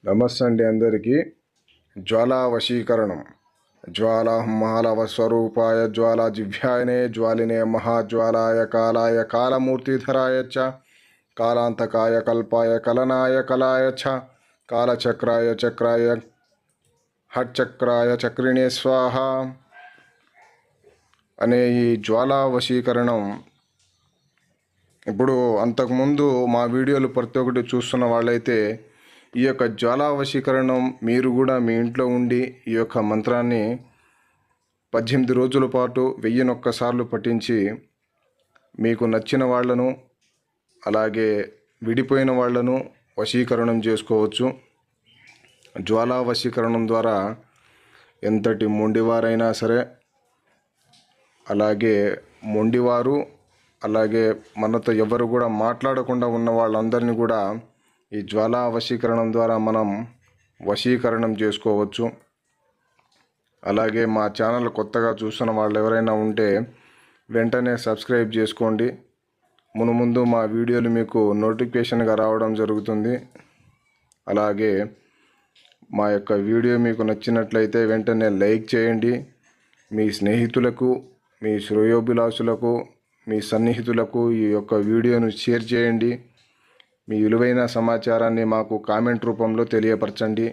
నమస్తే అండి అందరికీ. జ్వాలా వశీకరణం. జ్వాలాహ్మాలవ స్వరూపాయ జ్వాలాజిహ్వాయనే జ్వాలినే మహాజ్వాలాయ కాలాయ కాలమూర్తిధరాయ చ కాలాంతకాయ కల్పాయ కలనాయ కలాయ చ కాలచక్రాయ చక్రాయ హట్చక్రాయ చక్రిణే స్వాహ అనే ఈ జ్వాలా వశీకరణం ఇప్పుడు అంతకుముందు మా వీడియోలు ప్రతి ఒక్కటి చూస్తున్న వాళ్ళైతే ఈ యొక్క జ్వాలా వశీకరణం మీరు కూడా మీ ఇంట్లో ఉండి ఈ యొక్క మంత్రాన్ని 18 రోజుల పాటు 1001 సార్లు పఠించి మీకు నచ్చిన వాళ్లను అలాగే విడిపోయిన వాళ్లను వశీకరణం చేసుకోవచ్చు. జ్వాలా వశీకరణం ద్వారా ఎంతటి మొండివారైనా సరే, అలాగే మొండివారు అలాగే మనతో ఎవరు కూడా మాట్లాడకుండా ఉన్న వాళ్ళందరినీ కూడా ఈ జ్వాలా వశీకరణం ద్వారా మనం వశీకరణం చేసుకోవచ్చు. అలాగే మా ఛానల్ కొత్తగా చూస్తున్న వాళ్ళు ఎవరైనా ఉంటే వెంటనే సబ్స్క్రైబ్ చేసుకోండి. మునుముందు మా వీడియోలు మీకు నోటిఫికేషన్గా రావడం జరుగుతుంది. అలాగే మా యొక్క వీడియో మీకు నచ్చినట్లయితే వెంటనే లైక్ చేయండి. మీ స్నేహితులకు, మీ శ్రేయోభిలాషులకు, మీ సన్నిహితులకు ఈ యొక్క వీడియోను షేర్ చేయండి. మీ విలువైన సమాచారాన్ని మాకు కామెంట్ రూపంలో తెలియపరచండి.